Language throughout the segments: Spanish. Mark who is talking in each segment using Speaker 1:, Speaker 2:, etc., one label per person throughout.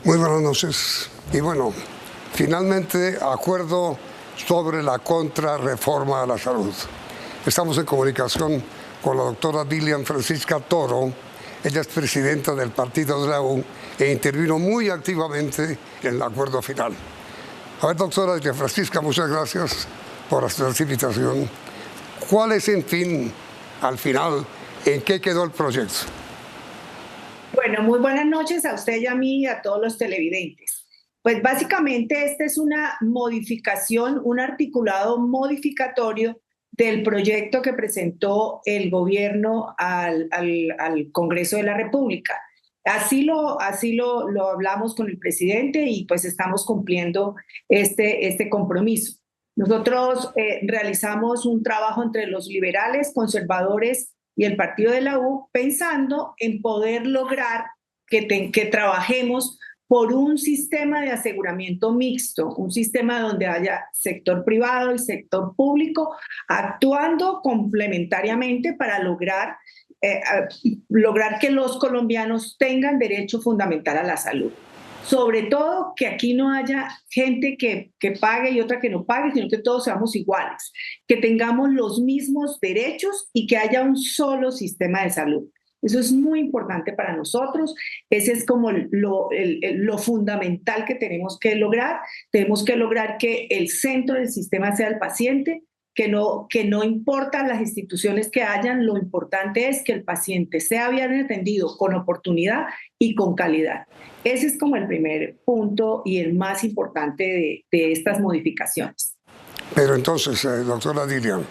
Speaker 1: Muy buenas noches. Y bueno, finalmente acuerdo sobre la contrarreforma a la salud. Estamos en comunicación con la doctora Dilian Francisca Toro. Ella es presidenta del partido de la U e intervino muy activamente en el acuerdo final. A ver, doctora Dilian Francisca, muchas gracias por hacer esta invitación. ¿Cuál es, en fin, al final, en qué quedó el proyecto?
Speaker 2: Bueno, muy buenas noches a usted y a mí y a todos los televidentes. Pues básicamente esta es una modificación, un articulado modificatorio del proyecto que presentó el gobierno al Congreso de la República. Así lo hablamos con el presidente y pues estamos cumpliendo este compromiso. Nosotros realizamos un trabajo entre los liberales, conservadores y el partido de la U, pensando en poder lograr que trabajemos por un sistema de aseguramiento mixto, un sistema donde haya sector privado y sector público actuando complementariamente para lograr que los colombianos tengan derecho fundamental a la salud. Sobre todo que aquí no haya gente que pague y otra que no pague, sino que todos seamos iguales, que tengamos los mismos derechos y que haya un solo sistema de salud. Eso es muy importante para nosotros. Ese es como lo fundamental que tenemos que lograr. Tenemos que lograr que el centro del sistema sea el paciente, que no importan las instituciones que hayan, lo importante es que el paciente sea bien atendido con oportunidad y con calidad. Ese es como el primer punto y el más importante de estas modificaciones.
Speaker 1: Pero entonces, doctora Dilian,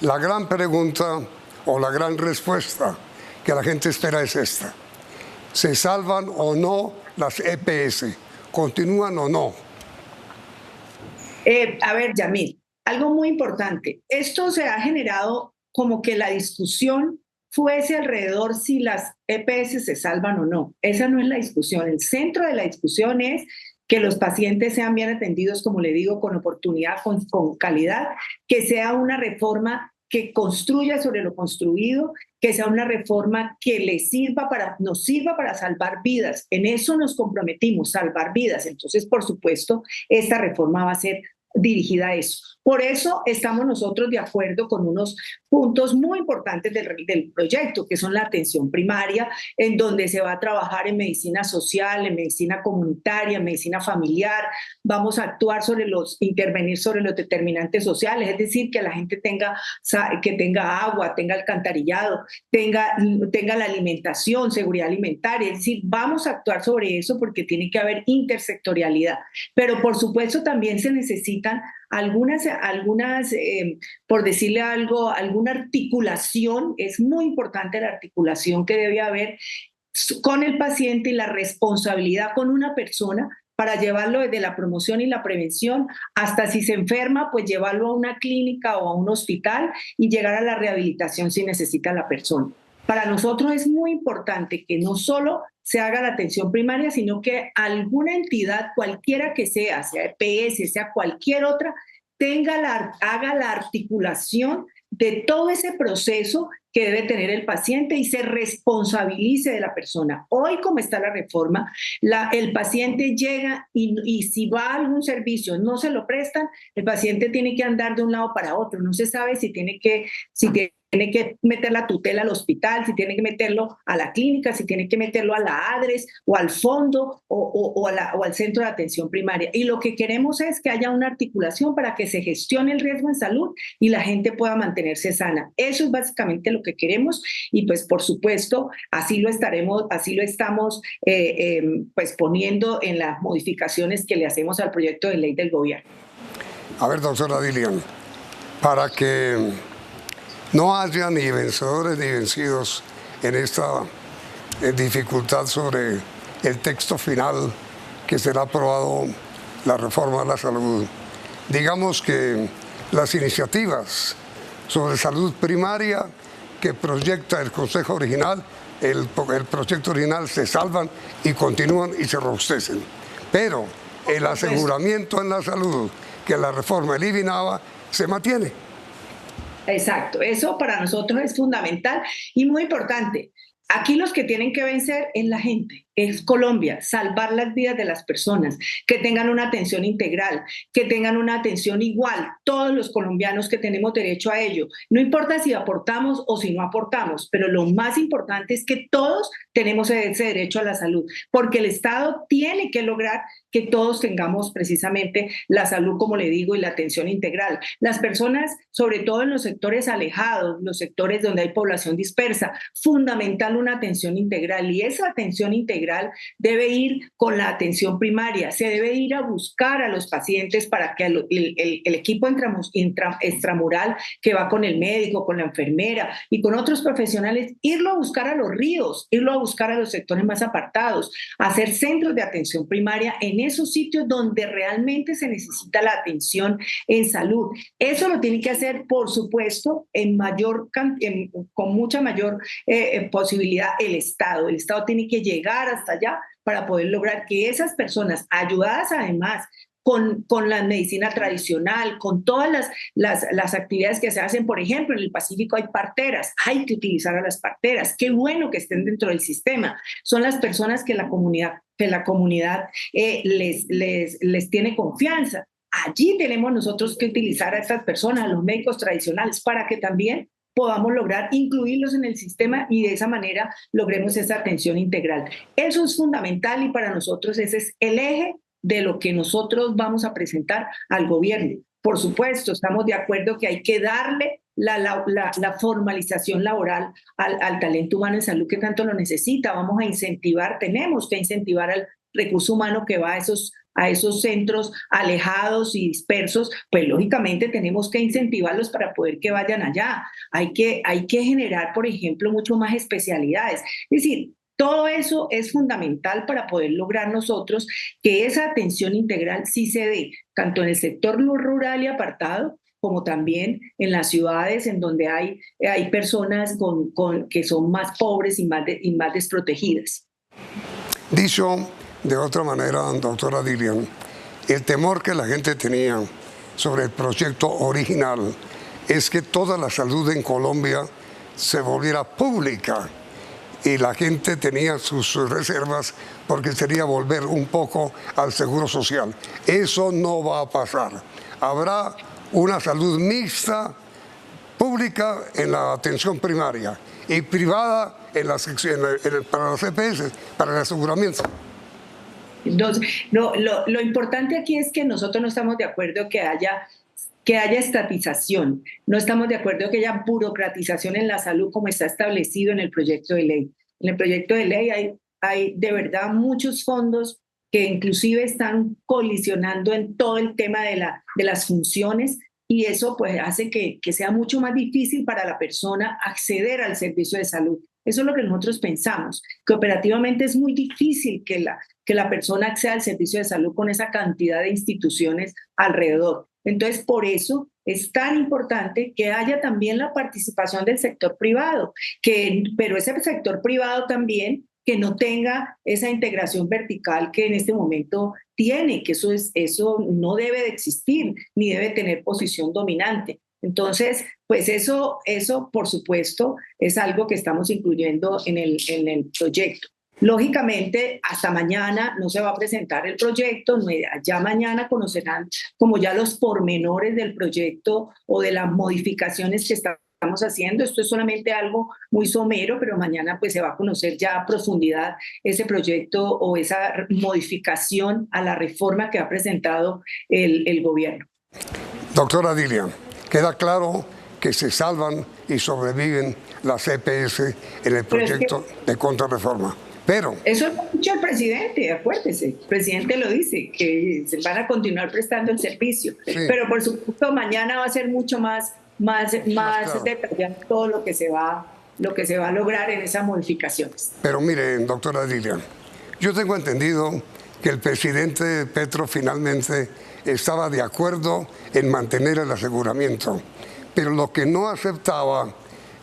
Speaker 1: la gran pregunta o la gran respuesta que la gente espera es esta. ¿Se salvan o no las EPS? ¿Continúan o no?
Speaker 2: A ver, Yamil, algo muy importante. Esto se ha generado como que la discusión fuese alrededor si las EPS se salvan o no. Esa no es la discusión. El centro de la discusión es que los pacientes sean bien atendidos, como le digo, con oportunidad, con calidad, que sea una reforma que construya sobre lo construido, que sea una reforma que nos sirva para salvar vidas. En eso nos comprometimos, salvar vidas. Entonces, por supuesto, esta reforma va a ser dirigida a eso. Por eso estamos nosotros de acuerdo con unos puntos muy importantes del proyecto, que son la atención primaria, en donde se va a trabajar en medicina social, en medicina comunitaria, en medicina familiar. Vamos a intervenir sobre los determinantes sociales, es decir, que la gente tenga agua, tenga alcantarillado, tenga la alimentación, seguridad alimentaria. Es decir, vamos a actuar sobre eso porque tiene que haber intersectorialidad. Pero por supuesto también se necesitan algunas por decirle algo, alguna articulación. Es muy importante la articulación que debe haber con el paciente y la responsabilidad con una persona para llevarlo desde la promoción y la prevención hasta si se enferma, pues llevarlo a una clínica o a un hospital y llegar a la rehabilitación si necesita la persona. Para nosotros es muy importante que no solo se haga la atención primaria, sino que alguna entidad, cualquiera que sea EPS, sea cualquier otra, haga la articulación de todo ese proceso que debe tener el paciente y se responsabilice de la persona. Hoy, como está la reforma, el paciente llega y si va a algún servicio no se lo prestan, el paciente tiene que andar de un lado para otro. No se sabe si tiene que meter la tutela al hospital, si tiene que meterlo a la clínica, si tiene que meterlo a la ADRES o al fondo o al centro de atención primaria. Y lo que queremos es que haya una articulación para que se gestione el riesgo en salud y la gente pueda mantenerse sana. Eso es básicamente lo que queremos y pues por supuesto así lo estamos pues poniendo en las modificaciones que le hacemos al proyecto de ley del gobierno.
Speaker 1: A ver, doctora Dilian, para que no haya ni vencedores ni vencidos en esta dificultad sobre el texto final que será aprobado, la reforma de la salud. Digamos que las iniciativas sobre salud primaria que proyecta el Consejo original, el proyecto original se salvan y continúan y se robustecen. Pero el aseguramiento en la salud que la reforma eliminaba se mantiene.
Speaker 2: Exacto, eso para nosotros es fundamental y muy importante. Aquí los que tienen que vencer es la gente, es Colombia, salvar las vidas de las personas, que tengan una atención integral, que tengan una atención igual, todos los colombianos que tenemos derecho a ello. No importa si aportamos o si no aportamos, pero lo más importante es que todos tenemos ese derecho a la salud, porque el Estado tiene que lograr que todos tengamos precisamente la salud, como le digo, y la atención integral. Las personas, sobre todo en los sectores alejados, los sectores donde hay población dispersa, fundamental una atención integral, y esa atención integral debe ir con la atención primaria, se debe ir a buscar a los pacientes para que el equipo extramural que va con el médico, con la enfermera y con otros profesionales, irlo a buscar a los ríos, irlo a buscar a los sectores más apartados, hacer centros de atención primaria en esos sitios donde realmente se necesita la atención en salud. Eso lo tiene que hacer, por supuesto, con mucha mayor posibilidad el Estado. El Estado tiene que llegar hasta allá para poder lograr que esas personas, ayudadas además con la medicina tradicional, con todas las actividades que se hacen, por ejemplo, en el Pacífico hay parteras, hay que utilizar a las parteras, qué bueno que estén dentro del sistema, son las personas que la comunidad les tiene confianza. Allí tenemos nosotros que utilizar a estas personas, a los médicos tradicionales, para que también podamos lograr incluirlos en el sistema y de esa manera logremos esa atención integral. Eso es fundamental y para nosotros ese es el eje de lo que nosotros vamos a presentar al gobierno. Por supuesto, estamos de acuerdo que hay que darle la formalización laboral al talento humano en salud que tanto lo necesita. Vamos a incentivar, tenemos que incentivar al recurso humano que va a esos centros alejados y dispersos, pues lógicamente tenemos que incentivarlos para poder que vayan allá. Hay que generar, por ejemplo, mucho más especialidades. Es decir, todo eso es fundamental para poder lograr nosotros que esa atención integral sí se dé, tanto en el sector rural y apartado, como también en las ciudades en donde hay personas que son más pobres y más desprotegidas.
Speaker 1: Dicho de otra manera, doctora Dilian, el temor que la gente tenía sobre el proyecto original es que toda la salud en Colombia se volviera pública y la gente tenía sus reservas porque sería volver un poco al seguro social. Eso no va a pasar. Habrá una salud mixta, pública en la atención primaria y privada para los EPS, para el aseguramiento.
Speaker 2: Entonces, lo importante aquí es que nosotros no estamos de acuerdo que haya estatización, no estamos de acuerdo que haya burocratización en la salud como está establecido en el proyecto de ley. En el proyecto de ley hay de verdad muchos fondos que inclusive están colisionando en todo el tema de las funciones y eso pues hace que sea mucho más difícil para la persona acceder al servicio de salud. Eso es lo que nosotros pensamos, que operativamente es muy difícil que la persona acceda al servicio de salud con esa cantidad de instituciones alrededor. Entonces, por eso es tan importante que haya también la participación del sector privado, pero ese sector privado también que no tenga esa integración vertical que en este momento tiene, que eso no debe de existir ni debe tener posición dominante. Entonces, pues eso por supuesto, es algo que estamos incluyendo en el proyecto. Lógicamente, hasta mañana no se va a presentar el proyecto, ya mañana conocerán como ya los pormenores del proyecto o de las modificaciones que estamos haciendo. Esto es solamente algo muy somero, pero mañana pues se va a conocer ya a profundidad ese proyecto o esa modificación a la reforma que ha presentado el gobierno.
Speaker 1: Doctora Dilian, queda claro que se salvan y sobreviven las EPS en el proyecto de contrarreforma. Pero
Speaker 2: eso lo ha dicho el presidente, acuérdese, el presidente lo dice, que se van a continuar prestando el servicio, sí. Pero por supuesto mañana va a ser mucho más claro, detallado todo lo que se va a lograr en esas modificaciones.
Speaker 1: Pero miren, doctora Dilian, yo tengo entendido que el presidente Petro finalmente estaba de acuerdo en mantener el aseguramiento, pero lo que no aceptaba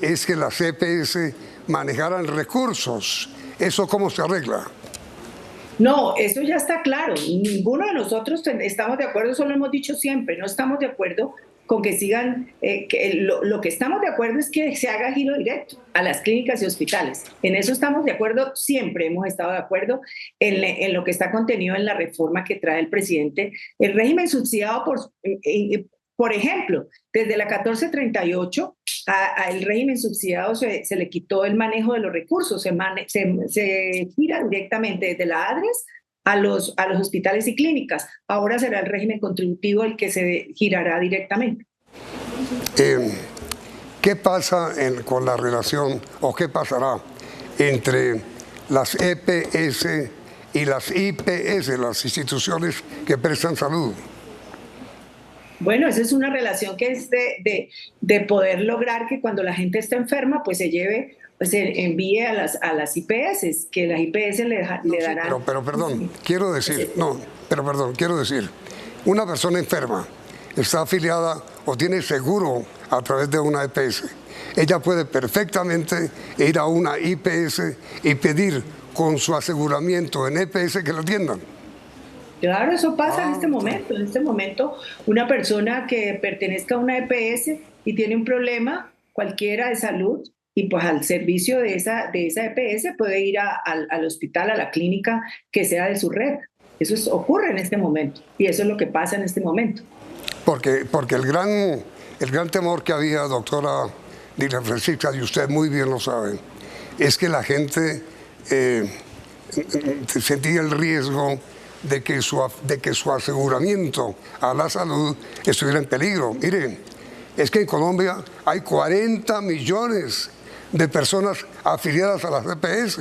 Speaker 1: es que las EPS manejaran recursos. ¿Eso cómo se arregla?
Speaker 2: No, eso ya está claro. Ninguno de nosotros estamos de acuerdo, eso lo hemos dicho siempre, no estamos de acuerdo con que sigan, lo que estamos de acuerdo es que se haga giro directo a las clínicas y hospitales. En eso estamos de acuerdo, siempre hemos estado de acuerdo en lo que está contenido en la reforma que trae el presidente. El régimen subsidiado, por ejemplo, desde la 1438, al régimen subsidiado se le quitó el manejo de los recursos, se gira directamente desde la ADRES a los hospitales y clínicas. Ahora será el régimen contributivo el que se girará directamente.
Speaker 1: ¿Qué pasa con la relación o qué pasará entre las EPS y las IPS, las instituciones que prestan salud?
Speaker 2: Bueno, esa es una relación que es de poder lograr que cuando la gente está enferma, pues se envíe a las IPS, que las IPS le darán...
Speaker 1: Pero perdón, quiero decir, una persona enferma está afiliada o tiene seguro a través de una EPS. Ella puede perfectamente ir a una IPS y pedir con su aseguramiento en EPS que la atiendan.
Speaker 2: Claro, eso pasa en este momento. En este momento, una persona que pertenezca a una EPS y tiene un problema cualquiera de salud, y pues al servicio de esa EPS puede ir al hospital, a la clínica que sea de su red. Eso ocurre en este momento y eso es lo que pasa en este momento.
Speaker 1: Porque el gran temor que había, doctora Dilia Francisca, y usted muy bien lo sabe, es que la gente sentía el riesgo de que su aseguramiento a la salud estuviera en peligro. Miren, es que en Colombia hay 40 millones de personas afiliadas a las EPS.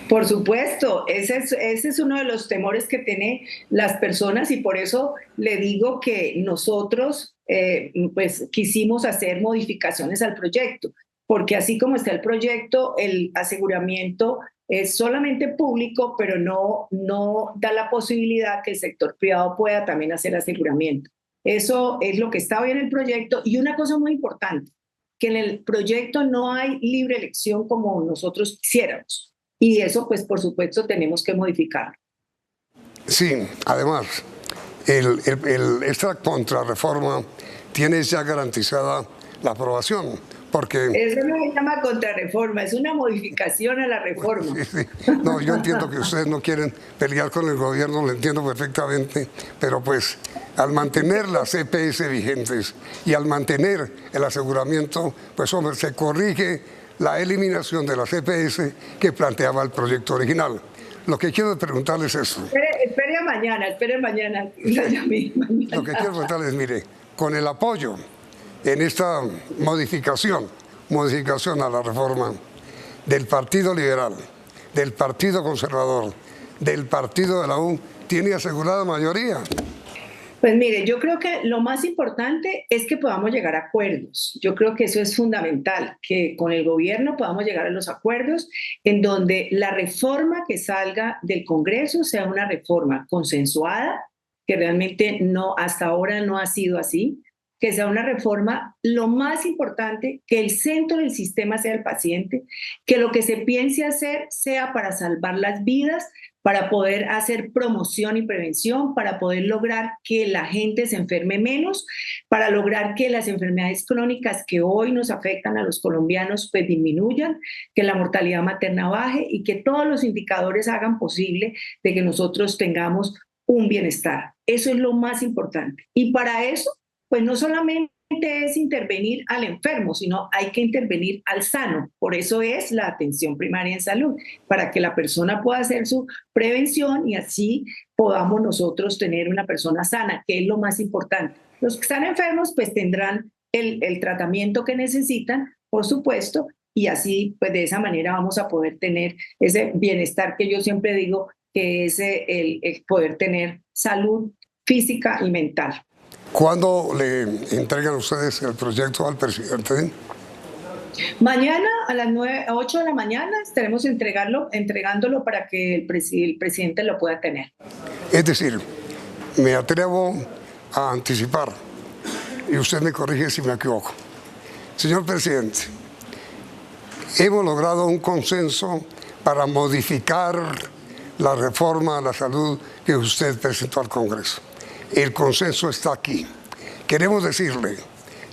Speaker 2: Por supuesto, ese es uno de los temores que tienen las personas y por eso le digo que nosotros pues quisimos hacer modificaciones al proyecto, porque así como está el proyecto, el aseguramiento es solamente público, pero no da la posibilidad que el sector privado pueda también hacer aseguramiento. Eso es lo que está hoy en el proyecto. Y una cosa muy importante, que en el proyecto no hay libre elección como nosotros quisiéramos. Y eso, pues, por supuesto, tenemos que modificarlo.
Speaker 1: Sí, además, esta contrarreforma tiene ya garantizada la aprobación, porque...
Speaker 2: Eso no se llama contrarreforma, es una modificación a la reforma.
Speaker 1: Sí, sí. No, yo entiendo que ustedes no quieren pelear con el gobierno, lo entiendo perfectamente, pero pues al mantener las EPS vigentes y al mantener el aseguramiento, pues hombre, se corrige la eliminación de las EPS que planteaba el proyecto original. Lo que quiero preguntarles es esto.
Speaker 2: Espere mañana.
Speaker 1: Lo que quiero preguntarles, mire, con el apoyo en esta modificación a la reforma del Partido Liberal, del Partido Conservador, del Partido de la U, ¿tiene asegurada mayoría?
Speaker 2: Pues mire, yo creo que lo más importante es que podamos llegar a acuerdos. Yo creo que eso es fundamental, que con el gobierno podamos llegar a los acuerdos en donde la reforma que salga del Congreso sea una reforma consensuada, que realmente hasta ahora no ha sido así, que sea una reforma, lo más importante, que el centro del sistema sea el paciente, que lo que se piense hacer sea para salvar las vidas, para poder hacer promoción y prevención, para poder lograr que la gente se enferme menos, para lograr que las enfermedades crónicas que hoy nos afectan a los colombianos pues disminuyan, que la mortalidad materna baje y que todos los indicadores hagan posible de que nosotros tengamos un bienestar. Eso es lo más importante. Y para eso, pues no solamente es intervenir al enfermo, sino hay que intervenir al sano. Por eso es la atención primaria en salud, para que la persona pueda hacer su prevención y así podamos nosotros tener una persona sana, que es lo más importante. Los que están enfermos pues tendrán el tratamiento que necesitan, por supuesto, y así pues de esa manera vamos a poder tener ese bienestar que yo siempre digo que es el poder tener salud física y mental.
Speaker 1: ¿Cuándo le entregan ustedes el proyecto al presidente?
Speaker 2: Mañana a las 8 de la mañana estaremos entregándolo para que el presidente lo pueda tener.
Speaker 1: Es decir, me atrevo a anticipar, y usted me corrige si me equivoco. Señor presidente, hemos logrado un consenso para modificar la reforma a la salud que usted presentó al Congreso. El consenso está aquí. queremos decirle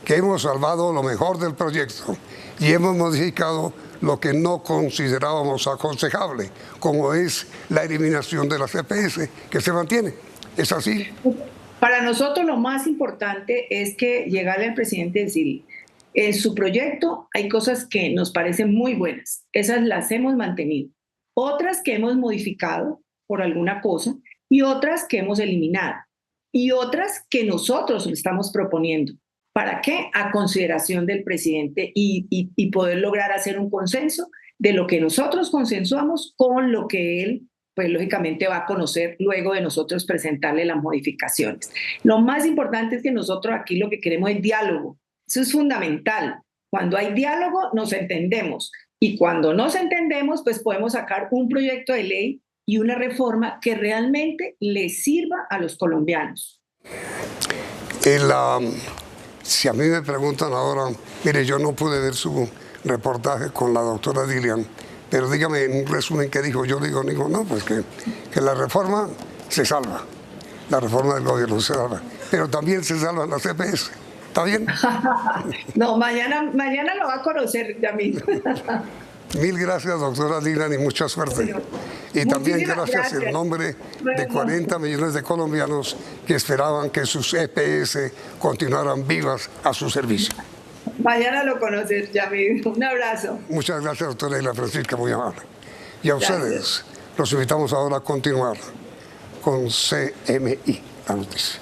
Speaker 1: que hemos salvado lo mejor del proyecto y hemos modificado lo que no considerábamos aconsejable, como es la eliminación de las EPS, que se mantiene. ¿Es así?
Speaker 2: Para nosotros lo más importante es que llegarle al presidente y decirle, en su proyecto hay cosas que nos parecen muy buenas, esas las hemos mantenido, otras que hemos modificado por alguna cosa y otras que hemos eliminado y otras que nosotros le estamos proponiendo. ¿Para qué? A consideración del presidente y poder lograr hacer un consenso de lo que nosotros consensuamos con lo que él, pues lógicamente va a conocer luego de nosotros presentarle las modificaciones. Lo más importante es que nosotros aquí lo que queremos es diálogo. Eso es fundamental. Cuando hay diálogo nos entendemos y cuando nos entendemos pues podemos sacar un proyecto de ley y una reforma que realmente le sirva a los colombianos.
Speaker 1: Si a mí me preguntan ahora, mire, yo no pude ver su reportaje con la doctora Dilian, pero dígame en un resumen qué dijo. Yo digo, no, pues que la reforma se salva, la reforma del gobierno se salva, pero también se salvan las EPS. ¿Está bien?
Speaker 2: No, mañana lo va a conocer, Yamil.
Speaker 1: Mil gracias, doctora Dilian, y mucha suerte. Y también gracias en nombre de 40 millones de colombianos que esperaban que sus EPS continuaran vivas a su servicio.
Speaker 2: Mañana lo conoces, Yamil. Un abrazo.
Speaker 1: Muchas gracias, doctora Isla Francisca, muy amable. Y a ustedes los invitamos ahora a continuar con CMI, la noticia.